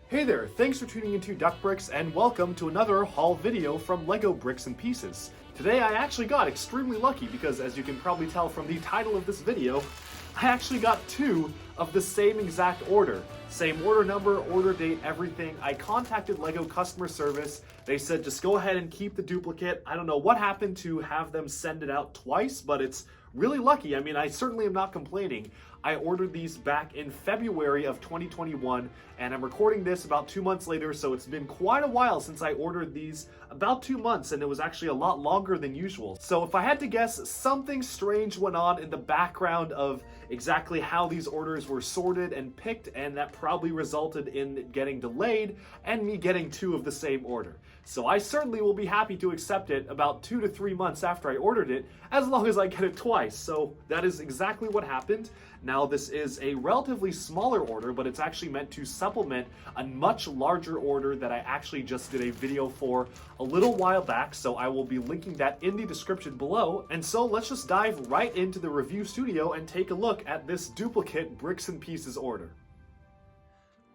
Hey there, thanks for tuning into Duck Bricks and welcome to another haul video from LEGO Bricks and Pieces. Today I actually got extremely lucky because, as you can probably tell from the title of this video, I actually got two of the same exact order. Same order number, order date, everything. I contacted LEGO customer service. They said just go ahead and keep the duplicate. I don't know what happened to have them send it out twice, but it's really lucky. I mean, I certainly am not complaining. I ordered these back in February of 2021, and I'm recording this about 2 months later, so it's been quite a while since I ordered these, about 2 months, and it was actually a lot longer than usual. So if I had to guess, something strange went on in the background of exactly how these orders were sorted and picked, and that probably resulted in getting delayed and me getting two of the same order. So I certainly will be happy to accept it about 2 to 3 months after I ordered it, as long as I get it twice. So that is exactly what happened. Now this is a relatively smaller order, but it's actually meant to supplement a much larger order that I actually just did a video for a little while back, so I will be linking that in the description below. And so let's just dive right into the review studio and take a look at this duplicate Bricks and Pieces order.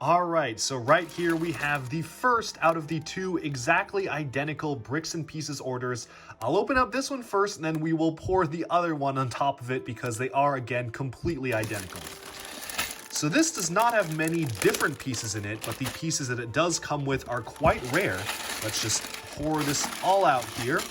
Alright, so right here we have the first out of the two exactly identical Bricks and Pieces orders. I'll open up this one first and then we will pour the other one on top of it because they are, again, completely identical. So this does not have many different pieces in it, but the pieces that it does come with are quite rare. Let's just pour this all out here.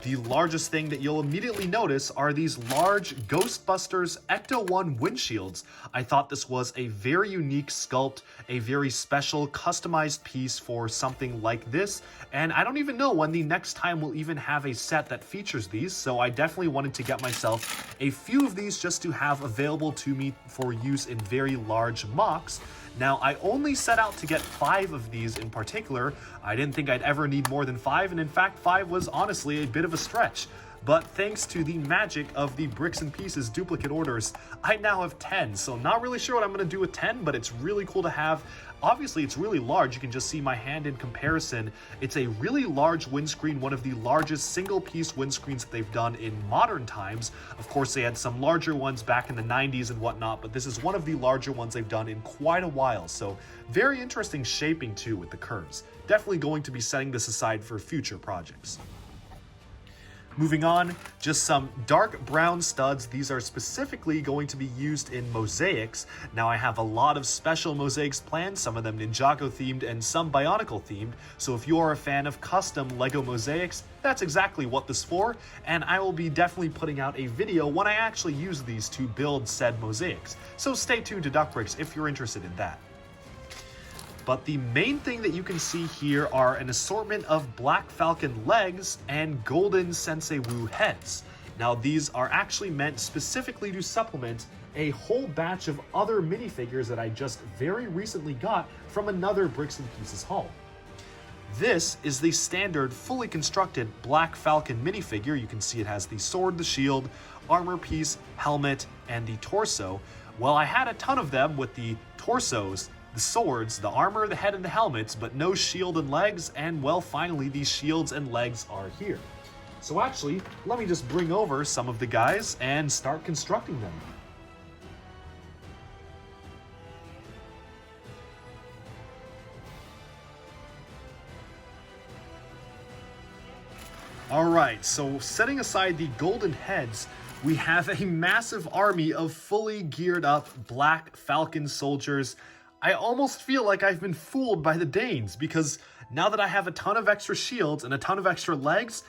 The largest thing that you'll immediately notice are these large Ghostbusters Ecto-1 windshields. I thought this was a very unique sculpt, a very special customized piece for something like this, and I don't even know when the next time we'll even have a set that features these, so I definitely wanted to get myself a few of these just to have available to me for use in very large mocks. Now, I only set out to get 5 of these in particular. I didn't think I'd ever need more than 5, and in fact, 5 was honestly a bit of a stretch. But thanks to the magic of the Bricks and Pieces duplicate orders, I now have 10. So not really sure what I'm going to do with 10, but it's really cool to have. Obviously, it's really large. You can just see my hand in comparison. It's a really large windscreen, one of the largest single-piece windscreens that they've done in modern times. Of course, they had some larger ones back in the 90s and whatnot, but this is one of the larger ones they've done in quite a while. So very interesting shaping, too, with the curves. Definitely going to be setting this aside for future projects. Moving on, just some dark brown studs. These are specifically going to be used in mosaics. Now I have a lot of special mosaics planned, some of them Ninjago themed and some Bionicle themed. So if you are a fan of custom LEGO mosaics, that's exactly what this is for. And I will be definitely putting out a video when I actually use these to build said mosaics. So stay tuned to Duck Bricks if you're interested in that. But the main thing that you can see here are an assortment of Black Falcon legs and golden Sensei Wu heads. Now these are actually meant specifically to supplement a whole batch of other minifigures that I just very recently got from another Bricks and Pieces haul. This is the standard fully constructed Black Falcon minifigure. You can see it has the sword, the shield, armor piece, helmet, and the torso. Well, I had a ton of them with the torsos, the swords, the armor, the head, and the helmets, but no shield and legs, and well, finally, these shields and legs are here. So actually, let me just bring over some of the guys and start constructing them. Alright, so setting aside the golden heads, we have a massive army of fully geared up Black Falcon soldiers. I almost feel like I've been fooled by the Danes, because now that I have a ton of extra shields and a ton of extra legs,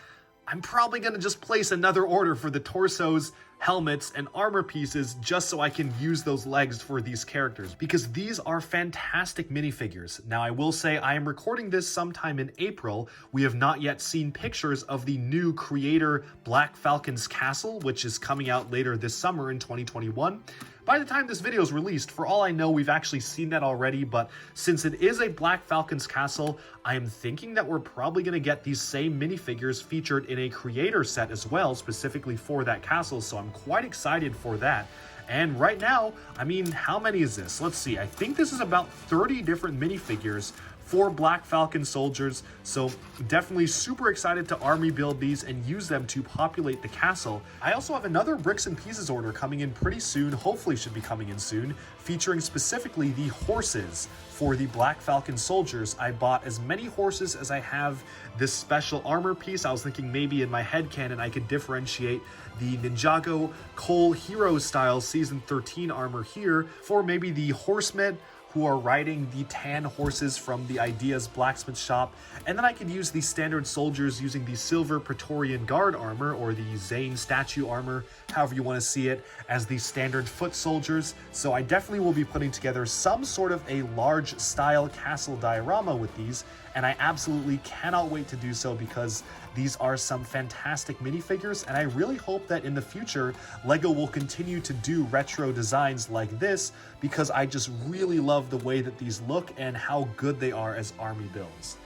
I'm probably going to just place another order for the torsos, helmets, and armor pieces just so I can use those legs for these characters, because these are fantastic minifigures. Now, I will say I am recording this sometime in April. We have not yet seen pictures of the new creator Black Falcon's Castle, which is coming out later this summer in 2021. By the time this video is released, for all I know, we've actually seen that already, but since it is a Black Falcon's Castle, I am thinking that we're probably going to get these same minifigures featured in a creator set as well, specifically for that castle, so I'm quite excited for that. And right now, I mean, how many is this? Let's see, I think this is about 30 different minifigures for Black Falcon soldiers. So definitely super excited to army build these and use them to populate the castle. I also have another bricks and pieces order coming in pretty soon, hopefully should be coming in soon, featuring specifically the horses for the Black Falcon soldiers. I bought as many horses as I have this special armor piece. I was thinking maybe in my headcanon I could differentiate the Ninjago Cole Hero style Season 13 armor here for maybe the horsemen who are riding the tan horses from the Ideas blacksmith shop, and then I could use the standard soldiers using the silver Praetorian Guard armor or the Zane statue armor, however you want to see it, as the standard foot soldiers. So I definitely will be putting together some sort of a large style castle diorama with these, and I absolutely cannot wait to do so because these are some fantastic minifigures, and I really hope that in the future LEGO will continue to do retro designs like this because I just really love the way that these look and how good they are as army builds.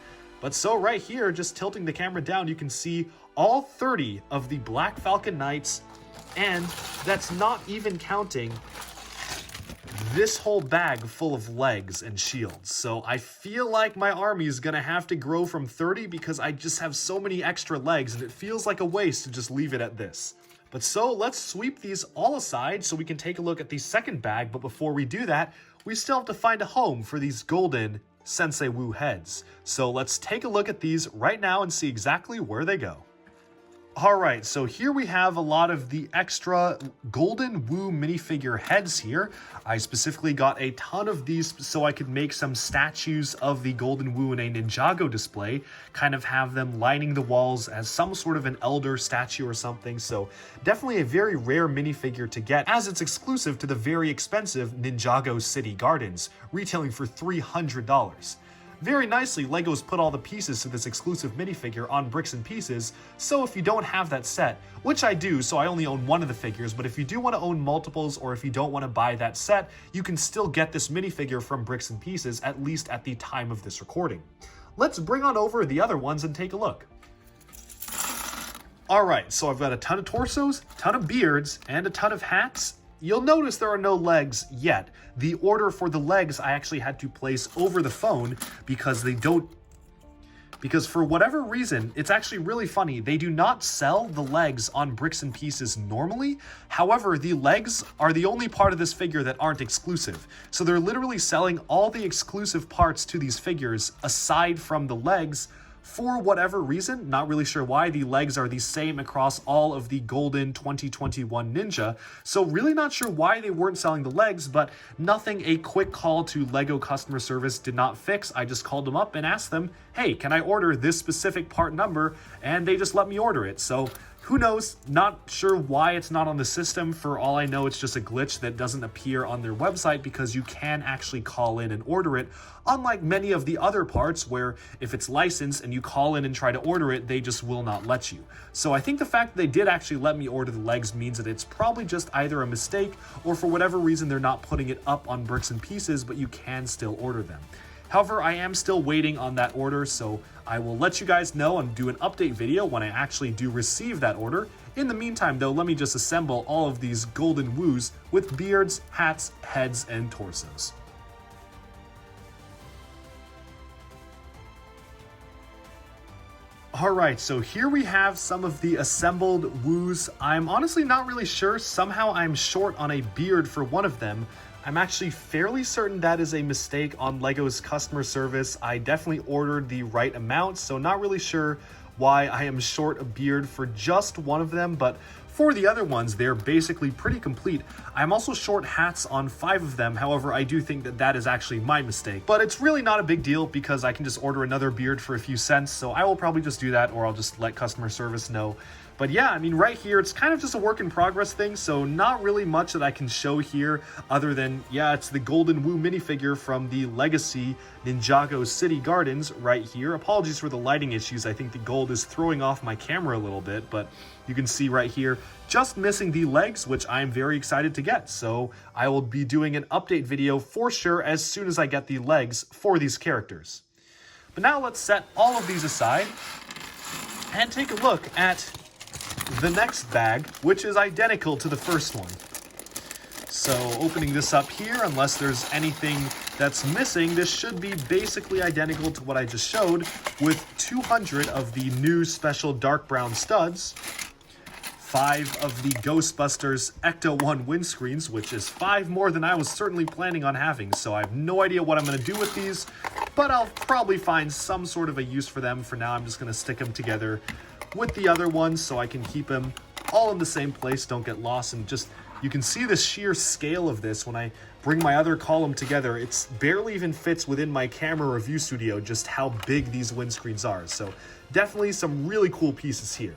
But so right here, just tilting the camera down, you can see all 30 of the Black Falcon Knights, and that's not even counting this whole bag full of legs and shields. So I feel like my army is gonna have to grow from 30 because I just have so many extra legs and it feels like a waste to just leave it at this. But so let's sweep these all aside so we can take a look at the second bag. But before we do that, we still have to find a home for these golden Sensei Wu heads. So let's take a look at these right now and see exactly where they go. Alright, so here we have a lot of the extra Golden Wu minifigure heads here. I specifically got a ton of these so I could make some statues of the Golden Wu in a Ninjago display, kind of have them lining the walls as some sort of an elder statue or something. So definitely a very rare minifigure to get, as it's exclusive to the very expensive Ninjago City Gardens, retailing for $300. Very nicely, LEGO's put all the pieces to this exclusive minifigure on bricks and pieces, so if you don't have that set, which I do, so I only own one of the figures, but if you do want to own multiples or if you don't want to buy that set, you can still get this minifigure from bricks and pieces, at least at the time of this recording. Let's bring on over the other ones and take a look. Alright, so I've got a ton of torsos, a ton of beards, and a ton of hats. You'll notice there are no legs yet. The order for the legs I actually had to place over the phone because for whatever reason, it's actually really funny. They do not sell the legs on bricks and pieces normally. However, the legs are the only part of this figure that aren't exclusive. So they're literally selling all the exclusive parts to these figures aside from the legs. For whatever reason, not really sure why, the legs are the same across all of the Golden 2021 Ninja, so really not sure why they weren't selling the legs, but nothing a quick call to LEGO customer service did not fix. I just called them up and asked them, hey, can I order this specific part number? And they just let me order it. So who knows? Not sure why it's not on the system. For all I know, it's just a glitch that doesn't appear on their website because you can actually call in and order it, unlike many of the other parts where if it's licensed and you call in and try to order it, they just will not let you. So I think the fact that they did actually let me order the legs means that it's probably just either a mistake or for whatever reason they're not putting it up on bricks and pieces, but you can still order them. However, I am still waiting on that order, so I will let you guys know and do an update video when I actually do receive that order. In the meantime, though, let me just assemble all of these Golden Wus with beards, hats, heads, and torsos. Alright, so here we have some of the assembled Wus. I'm honestly not really sure. Somehow I'm short on a beard for one of them. I'm actually fairly certain that is a mistake on LEGO's customer service. I definitely ordered the right amount, so not really sure why I am short a beard for just one of them, but for the other ones, they're basically pretty complete. I'm also short hats on 5 of them, however, I do think that that is actually my mistake. But it's really not a big deal because I can just order another beard for a few cents, so I will probably just do that, or I'll just let customer service know. But yeah, I mean, right here, it's kind of just a work in progress thing, so not really much that I can show here other than, yeah, it's the Golden Wu minifigure from the Legacy Ninjago City Gardens right here. Apologies for the lighting issues. I think the gold is throwing off my camera a little bit, but you can see right here, just missing the legs, which I'm very excited to get. So I will be doing an update video for sure as soon as I get the legs for these characters. But now let's set all of these aside and take a look at the next bag, which is identical to the first one. So opening this up here, unless there's anything that's missing, this should be basically identical to what I just showed, with 200 of the new special dark brown studs, 5 of the Ghostbusters Ecto 1 windscreens, which is 5 more than I was certainly planning on having, so I have no idea what I'm going to do with these, but I'll probably find some sort of a use for them. For now, I'm just going to stick them together with the other ones so I can keep them all in the same place, don't get lost, and just... You can see the sheer scale of this when I bring my other column together. It's barely even fits within my camera review studio just how big these windscreens are. So definitely some really cool pieces here.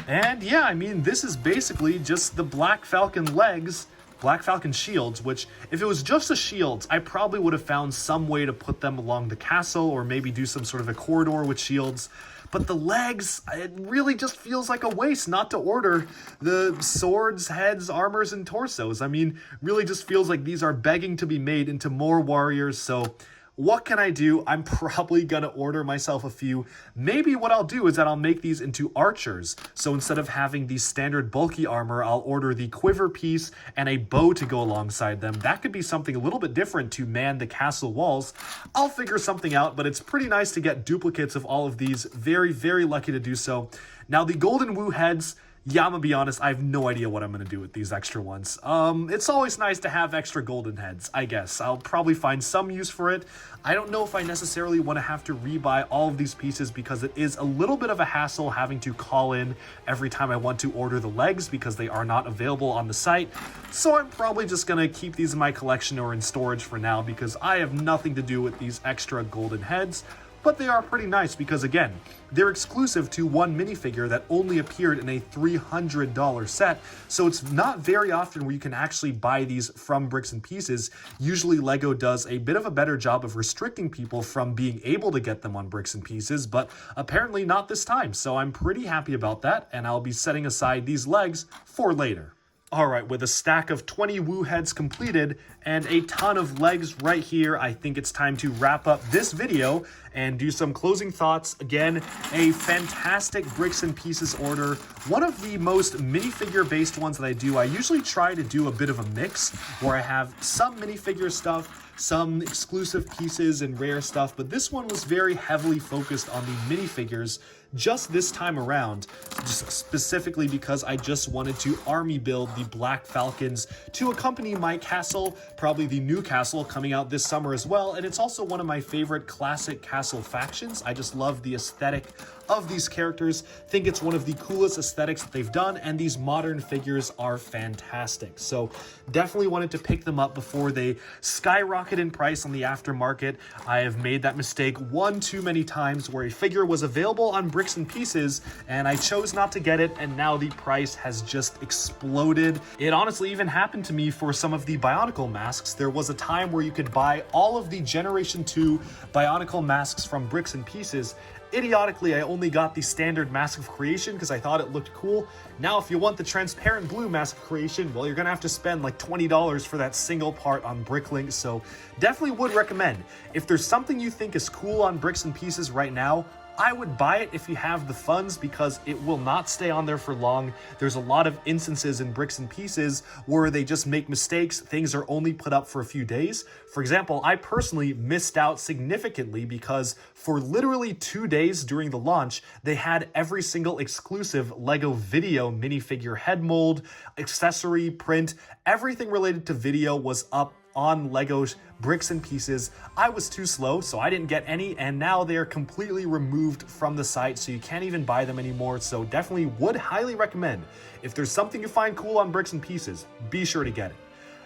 And yeah, I mean, this is basically just the Black Falcon legs, Black Falcon shields, which if it was just the shields, I probably would have found some way to put them along the castle or maybe do some sort of a corridor with shields. But the legs, it really just feels like a waste not to order the swords, heads, armors, and torsos. I mean, really just feels like these are begging to be made into more warriors, so what can I do? I'm probably gonna order myself a few. Maybe what I'll do is that I'll make these into archers. So instead of having the standard bulky armor, I'll order the quiver piece and a bow to go alongside them. That could be something a little bit different to man the castle walls. I'll figure something out, but it's pretty nice to get duplicates of all of these. Very, very lucky to do so. Now the golden woo heads, yeah, I'm gonna be honest, I have no idea what I'm gonna do with these extra ones. It's always nice to have extra golden heads, I guess. I'll probably find some use for it. I don't know if I necessarily want to have to rebuy all of these pieces because it is a little bit of a hassle having to call in every time I want to order the legs because they are not available on the site. So I'm probably just gonna keep these in my collection or in storage for now because I have nothing to do with these extra golden heads. But they are pretty nice because, again, they're exclusive to one minifigure that only appeared in a $300 set, so it's not very often where you can actually buy these from Bricks and Pieces. Usually LEGO does a bit of a better job of restricting people from being able to get them on Bricks and Pieces, but apparently not this time, so I'm pretty happy about that, and I'll be setting aside these legs for later. Alright, with a stack of 20 woo heads completed and a ton of legs right here, I think it's time to wrap up this video and do some closing thoughts. Again, a fantastic Bricks and Pieces order. One of the most minifigure based ones that I do. I usually try to do a bit of a mix where I have some minifigure stuff, some exclusive pieces and rare stuff, but this one was very heavily focused on the minifigures just this time around, just specifically because I just wanted to army build the Black Falcons to accompany my castle, probably the new castle coming out this summer as well, and it's also one of my favorite classic castle factions. I just love the aesthetic of these characters, think it's one of the coolest aesthetics that they've done, and these modern figures are fantastic. So definitely wanted to pick them up before they skyrocket in price on the aftermarket. I have made that mistake one too many times where a figure was available on Bricks and Pieces and I chose not to get it, and now the price has just exploded. It honestly even happened to me for some of the Bionicle masks. There was a time where you could buy all of the Generation 2 Bionicle masks from Bricks and Pieces. Idiotically, I only got the standard Mask of Creation because I thought it looked cool. Now, if you want the transparent blue Mask of Creation, well, you're gonna have to spend like $20 for that single part on Bricklink, so definitely would recommend. If there's something you think is cool on Bricks and Pieces right now, I would buy it if you have the funds because it will not stay on there for long. There's a lot of instances in Bricks and Pieces where they just make mistakes. Things are only put up for a few days. For example, I personally missed out significantly because for literally 2 days during the launch, they had every single exclusive LEGO video minifigure head mold, accessory, print, everything related to video was up on LEGO's Bricks and Pieces. I was too slow, so I didn't get any, and now they are completely removed from the site, so you can't even buy them anymore. So definitely would highly recommend. If there's something you find cool on Bricks and Pieces, be sure to get it.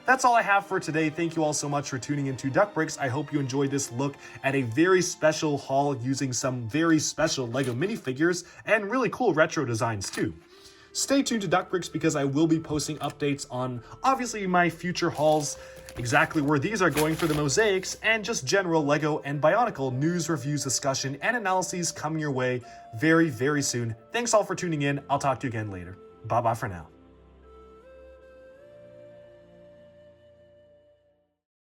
That's all I have for today. Thank you all so much for tuning into Duck Bricks. I hope you enjoyed this look at a very special haul using some very special LEGO minifigures and really cool retro designs too. Stay tuned to Duck Bricks because I will be posting updates on obviously my future hauls, exactly where these are going for the mosaics, and just general LEGO and Bionicle news, reviews, discussion, and analyses coming your way very, very soon. Thanks all for tuning in. I'll talk to you again later. Bye-bye for now.